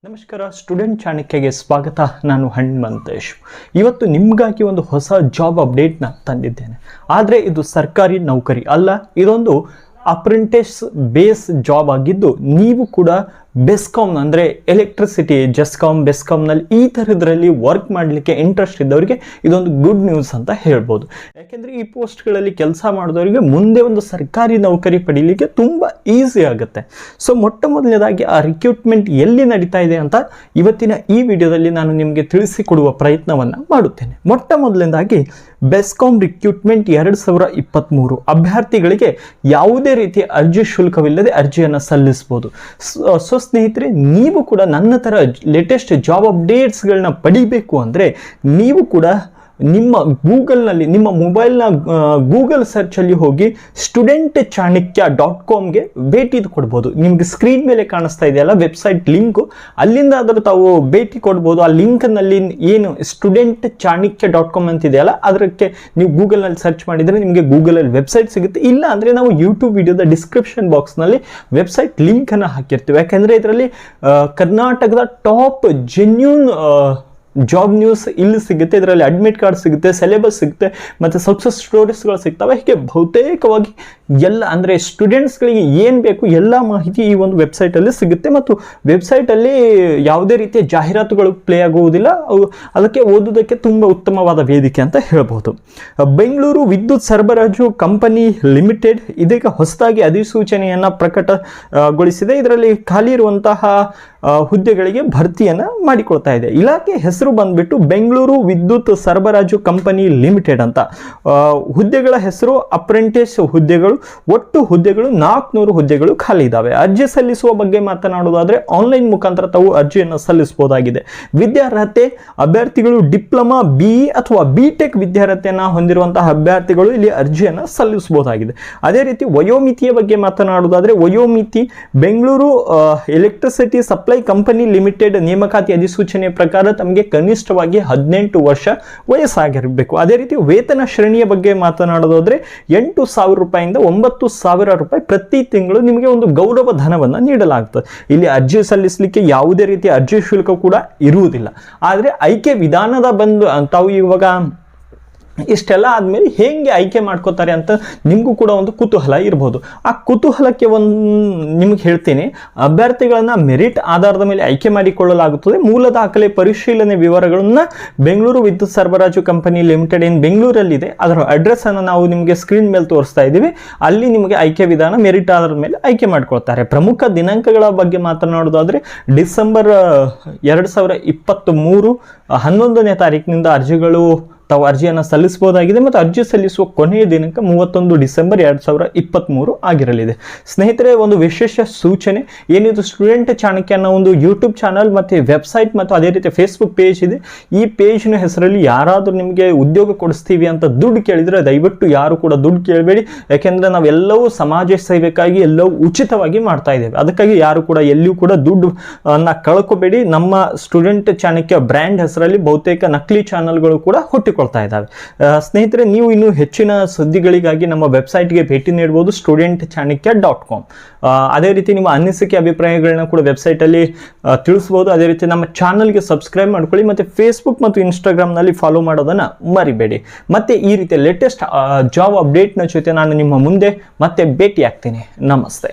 ನಮಸ್ಕಾರ, ಸ್ಟೂಡೆಂಟ್ ಚಾಣಕ್ಯಗೆ ಸ್ವಾಗತ. ನಾನು ಹನುಮಂತೇಶ್. ಇವತ್ತು ನಿಮಗಾಗಿ ಒಂದು ಹೊಸ ಜಾಬ್ ಅಪ್ಡೇಟ್ನ ತಂದಿದ್ದೇನೆ. ಆದರೆ ಇದು ಸರ್ಕಾರಿ ನೌಕರಿ ಅಲ್ಲ, ಇದೊಂದು ಅಪ್ರೆಂಟಿಸ್ ಬೇಸ್ ಜಾಬ್ ಆಗಿದ್ದು ನೀವು ಕೂಡ ಬೆಸ್ಕಾಮ್ ಅಂದರೆ ಎಲೆಕ್ಟ್ರಿಸಿಟಿ, ಬೆಸ್ಕಾಮ್ನಲ್ಲಿ ಈ ಥರದ್ರಲ್ಲಿ ವರ್ಕ್ ಮಾಡಲಿಕ್ಕೆ ಇಂಟ್ರೆಸ್ಟ್ ಇದ್ದವರಿಗೆ ಇದೊಂದು ಗುಡ್ ನ್ಯೂಸ್ ಅಂತ ಹೇಳ್ಬೋದು. ಯಾಕೆಂದರೆ ಈ ಪೋಸ್ಟ್ಗಳಲ್ಲಿ ಕೆಲಸ ಮಾಡಿದವರಿಗೆ ಮುಂದೆ ಒಂದು ಸರ್ಕಾರಿ ನೌಕರಿ ಪಡೀಲಿಕ್ಕೆ ತುಂಬ ಈಸಿ ಆಗುತ್ತೆ. ಸೊ ಮೊಟ್ಟ ಮೊದಲನೇದಾಗಿ ಆ ರಿಕ್ರೂಟ್ಮೆಂಟ್ ಎಲ್ಲಿ ನಡೀತಾ ಇದೆ ಅಂತ ಇವತ್ತಿನ ಈ ವಿಡಿಯೋದಲ್ಲಿ ನಾನು ನಿಮಗೆ ತಿಳಿಸಿಕೊಡುವ ಪ್ರಯತ್ನವನ್ನು ಮಾಡುತ್ತೇನೆ. ಮೊಟ್ಟ ಮೊದಲನೇದಾಗಿ ಬೆಸ್ಕಾಮ್ ರಿಕ್ರೂಟ್ಮೆಂಟ್ 2023 ಅಭ್ಯರ್ಥಿಗಳಿಗೆ ಯಾವುದೇ ರೀತಿಯ ಅರ್ಜಿ ಶುಲ್ಕವಿಲ್ಲದೆ ಅರ್ಜಿಯನ್ನು ಸಲ್ಲಿಸಬಹುದು. ಸೊ ಸ್ನೇಹಿತರೆ, ನೀವು ಕೂಡ ನನ್ನ ಥರ ಲೇಟೆಸ್ಟ್ ಜಾಬ್ ಅಪ್ಡೇಟ್ಸ್ಗಳನ್ನ ಪಡಿಬೇಕು ಅಂದರೆ ನೀವು ಕೂಡ ನಿಮ್ಮ ಗೂಗಲ್ನಲ್ಲಿ, ನಿಮ್ಮ ಮೊಬೈಲ್ನ ಗೂಗಲ್ ಸರ್ಚಲ್ಲಿ ಹೋಗಿ studentchanakya.comಗೆ ಭೇಟಿ ಕೊಡ್ಬೋದು. ನಿಮಗೆ ಸ್ಕ್ರೀನ್ ಮೇಲೆ ಕಾಣಿಸ್ತಾ ಇದೆಯಲ್ಲ ವೆಬ್ಸೈಟ್ ಲಿಂಕು, ಅಲ್ಲಿಂದ ಅದರ ತಾವು ಭೇಟಿ ಕೊಡ್ಬೋದು. ಆ ಲಿಂಕ್ನಲ್ಲಿ ಏನು studentchanakya.com ಅಂತಿದೆಯಲ್ಲ, ಅದಕ್ಕೆ ನೀವು ಗೂಗಲ್ನಲ್ಲಿ ಸರ್ಚ್ ಮಾಡಿದರೆ ನಿಮಗೆ ಗೂಗಲಲ್ಲಿ ವೆಬ್ಸೈಟ್ ಸಿಗುತ್ತೆ. ಇಲ್ಲ ಅಂದರೆ ನಾವು ಯೂಟ್ಯೂಬ್ ವಿಡಿಯೋದ ಡಿಸ್ಕ್ರಿಪ್ಷನ್ ಬಾಕ್ಸ್ನಲ್ಲಿ ವೆಬ್ಸೈಟ್ ಲಿಂಕನ್ನು ಹಾಕಿರ್ತೀವಿ. ಯಾಕೆಂದರೆ ಇದರಲ್ಲಿ ಕರ್ನಾಟಕದ ಟಾಪ್ ಜೆನ್ಯೂನ್ ಜಾಬ್ ನ್ಯೂಸ್ ಇಲ್ಲಿ ಸಿಗುತ್ತೆ. ಇದರಲ್ಲಿ ಅಡ್ಮಿಟ್ ಕಾರ್ಡ್ ಸಿಗುತ್ತೆ, ಸಿಲೆಬಸ್ ಸಿಗುತ್ತೆ, ಮತ್ತು ಸಕ್ಸಸ್ ಸ್ಟೋರೀಸ್ಗಳು ಸಿಗ್ತವೆ. ಹೀಗೆ ಬಹುತೇಕವಾಗಿ ಎಲ್ಲ ಅಂದರೆ ಸ್ಟೂಡೆಂಟ್ಸ್ಗಳಿಗೆ ಏನು ಬೇಕು ಎಲ್ಲ ಮಾಹಿತಿ ಈ ಒಂದು ವೆಬ್ಸೈಟಲ್ಲಿ ಸಿಗುತ್ತೆ. ಮತ್ತು ವೆಬ್ಸೈಟಲ್ಲಿ ಯಾವುದೇ ರೀತಿಯ ಜಾಹೀರಾತುಗಳು ಪ್ಲೇ ಆಗುವುದಿಲ್ಲ. ಅದಕ್ಕೆ ಓದೋದಕ್ಕೆ ತುಂಬ ಉತ್ತಮವಾದ ವೇದಿಕೆ ಅಂತ ಹೇಳ್ಬೋದು. ಬೆಂಗಳೂರು ವಿದ್ಯುತ್ ಸರಬರಾಜು ಕಂಪನಿ ಲಿಮಿಟೆಡ್ ಇದೀಗ ಹೊಸದಾಗಿ ಅಧಿಸೂಚನೆಯನ್ನು ಪ್ರಕಟಗೊಳಿಸಿದೆ. ಇದರಲ್ಲಿ ಖಾಲಿ ಇರುವಂತಹ ಹುದ್ದೆಗಳಿಗೆ ಭರ್ತಿಯನ್ನು ಮಾಡಿಕೊಳ್ತಾ ಇದೆ. ಇಲಾಖೆ ಹೆಸರು ಬಂದ್ಬಿಟ್ಟು ಬೆಂಗಳೂರು ವಿದ್ಯುತ್ ಸರಬರಾಜು ಕಂಪನಿ ಲಿಮಿಟೆಡ್ ಅಂತ. ಹುದ್ದೆಗಳ ಹೆಸರು ಅಪ್ರೆಂಟಿಸ್ ಹುದ್ದೆಗಳು. ಒಟ್ಟು ಹುದ್ದೆಗಳು 400 ಹುದ್ದೆಗಳು ಖಾಲಿ ಇದ್ದಾವೆ. ಅರ್ಜಿ ಸಲ್ಲಿಸುವ ಬಗ್ಗೆ ಮಾತನಾಡುವುದಾದರೆ ಆನ್ಲೈನ್ ಮುಖಾಂತರ ತಾವು ಅರ್ಜಿಯನ್ನು ಸಲ್ಲಿಸಬಹುದಾಗಿದೆ. ವಿದ್ಯಾರ್ಹತೆ ಅಭ್ಯರ್ಥಿಗಳು ಡಿಪ್ಲೊಮಾ, BE ಅಥವಾ BTech ವಿದ್ಯಾರ್ಹತೆಯನ್ನು ಹೊಂದಿರುವಂತಹ ಅಭ್ಯರ್ಥಿಗಳು ಇಲ್ಲಿ ಅರ್ಜಿಯನ್ನು ಸಲ್ಲಿಸಬಹುದಾಗಿದೆ. ಅದೇ ರೀತಿ ವಯೋಮಿತಿಯ ಬಗ್ಗೆ ಮಾತನಾಡುವುದಾದರೆ ವಯೋಮಿತಿ Bengaluru electricity supply company limited ನೇಮಕಾತಿ ಅಧಿಸೂಚನೆ ಪ್ರಕಾರ ತಮಗೆ ಕನಿಷ್ಠವಾಗಿ 18 ವರ್ಷ ವಯಸ್ಸಾಗಿರಬೇಕು. ಅದೇ ರೀತಿ ವೇತನ ಶ್ರೇಣಿಯ ಬಗ್ಗೆ ಮಾತನಾಡೋದಾದ್ರೆ 8,000 ರೂಪಾಯಿಂದ 9,000 ರೂಪಾಯಿ ಪ್ರತಿ ತಿಂಗಳು ನಿಮಗೆ ಒಂದು ಗೌರವ ಧನವನ್ನು ನೀಡಲಾಗ್ತದೆ. ಇಲ್ಲಿ ಅರ್ಜಿ ಸಲ್ಲಿಸಲಿಕ್ಕೆ ಯಾವುದೇ ರೀತಿಯ ಅರ್ಜಿ ಶುಲ್ಕ ಕೂಡ ಇರುವುದಿಲ್ಲ. ಆದರೆ ಆಯ್ಕೆ ವಿಧಾನದ ಬಂದು ತಾವು ಇವಾಗ ಇಷ್ಟೆಲ್ಲ ಆದಮೇಲೆ ಹೇಗೆ ಆಯ್ಕೆ ಮಾಡ್ಕೋತಾರೆ ಅಂತ ನಿಮಗೂ ಕೂಡ ಒಂದು ಕುತೂಹಲ ಇರ್ಬೋದು. ಆ ಕುತೂಹಲಕ್ಕೆ ನಿಮಗೆ ಹೇಳ್ತೀನಿ. ಅಭ್ಯರ್ಥಿಗಳನ್ನು ಮೆರಿಟ್ ಆಧಾರದ ಮೇಲೆ ಆಯ್ಕೆ ಮಾಡಿಕೊಳ್ಳಲಾಗುತ್ತದೆ. ಮೂಲ ದಾಖಲೆ ಪರಿಶೀಲನೆ ವಿವರಗಳನ್ನು ಬೆಂಗಳೂರು ವಿದ್ಯುತ್ ಸರಬರಾಜು ಕಂಪನಿ ಲಿಮಿಟೆಡ್ ಏನು ಬೆಂಗಳೂರಲ್ಲಿದೆ ಅದರ ಅಡ್ರೆಸ್ ಅನ್ನು ನಾವು ನಿಮಗೆ ಸ್ಕ್ರೀನ್ ಮೇಲೆ ತೋರಿಸ್ತಾ ಇದ್ದೀವಿ. ಅಲ್ಲಿ ನಿಮಗೆ ಆಯ್ಕೆ ವಿಧಾನ ಮೆರಿಟ್ ಆಧಾರದ ಮೇಲೆ ಆಯ್ಕೆ ಮಾಡ್ಕೊಳ್ತಾರೆ. ಪ್ರಮುಖ ದಿನಾಂಕಗಳ ಬಗ್ಗೆ ಮಾತನಾಡೋದಾದರೆ ಡಿಸೆಂಬರ್ 2023 11ನೇ ತಾರೀಕಿನಿಂದ ತಾವು ಅರ್ಜಿಯನ್ನು ಸಲ್ಲಿಸಬಹುದಾಗಿದೆ. ಮತ್ತು ಅರ್ಜಿ ಸಲ್ಲಿಸುವ ಕೊನೆಯ ದಿನಾಂಕ 31 ಡಿಸೆಂಬರ್ 2023 ಆಗಿರಲಿದೆ. ಸ್ನೇಹಿತರೆ, ಒಂದು ವಿಶೇಷ ಸೂಚನೆ ಏನಿದು, ಸ್ಟೂಡೆಂಟ್ ಚಾಣಕ್ಯ ಅನ್ನೋ ಒಂದು ಯೂಟ್ಯೂಬ್ ಚಾನಲ್ ಮತ್ತು ವೆಬ್ಸೈಟ್ ಮತ್ತು ಅದೇ ರೀತಿ ಫೇಸ್ಬುಕ್ ಪೇಜ್ ಇದೆ. ಈ ಪೇಜ್ನ ಹೆಸರಲ್ಲಿ ಯಾರಾದರೂ ನಿಮಗೆ ಉದ್ಯೋಗ ಕೊಡಿಸ್ತೀವಿ ಅಂತ ದುಡ್ಡು ಕೇಳಿದರೆ ದಯವಿಟ್ಟು ಯಾರು ಕೂಡ ದುಡ್ಡು ಕೇಳಬೇಡಿ. ಯಾಕೆಂದರೆ ನಾವೆಲ್ಲವೂ ಸಮಾಜ ಸೇವೆಗಾಗಿ ಎಲ್ಲವೂ ಉಚಿತವಾಗಿ ಮಾಡ್ತಾ ಇದ್ದೇವೆ. ಅದಕ್ಕಾಗಿ ಯಾರು ಕೂಡ ಎಲ್ಲಿಯೂ ಕೂಡ ದುಡ್ಡು ಕಳ್ಕೋಬೇಡಿ. ನಮ್ಮ ಸ್ಟೂಡೆಂಟ್ ಚಾಣಕ್ಯ ಬ್ರ್ಯಾಂಡ್ ಹೆಸರಲ್ಲಿ ಬಹುತೇಕ ನಕಲಿ ಚಾನಲ್ಗಳು ಕೂಡ ಕೊಳ್ತಾ ಇದ್ದಾವೆ. ಸ್ನೇಹಿತರೆ, ನೀವು ಇನ್ನೂ ಹೆಚ್ಚಿನ ಸುದ್ದಿಗಳಿಗಾಗಿ ನಮ್ಮ ವೆಬ್ಸೈಟ್ಗೆ ಭೇಟಿ ನೀಡಬಹುದು, studentchanakya.com. ಅದೇ ರೀತಿ ನಿಮ್ಮ ಅನಿಸಿಕೆ ಅಭಿಪ್ರಾಯಗಳನ್ನ ಕೂಡ ವೆಬ್ಸೈಟಲ್ಲಿ ತಿಳಿಸಬಹುದು. ಅದೇ ರೀತಿ ನಮ್ಮ ಚಾನಲ್ಗೆ ಸಬ್ಸ್ಕ್ರೈಬ್ ಮಾಡ್ಕೊಳ್ಳಿ ಮತ್ತು ಫೇಸ್ಬುಕ್ ಮತ್ತು ಇನ್ಸ್ಟಾಗ್ರಾಮ್ನಲ್ಲಿ ಫಾಲೋ ಮಾಡೋದನ್ನು ಮರಿಬೇಡಿ. ಮತ್ತೆ ಈ ರೀತಿಯ ಲೇಟೆಸ್ಟ್ ಜಾಬ್ ಅಪ್ಡೇಟ್ನ ಜೊತೆ ನಾನು ನಿಮ್ಮ ಮುಂದೆ ಮತ್ತೆ ಭೇಟಿ ಆಗ್ತೀನಿ. ನಮಸ್ತೆ.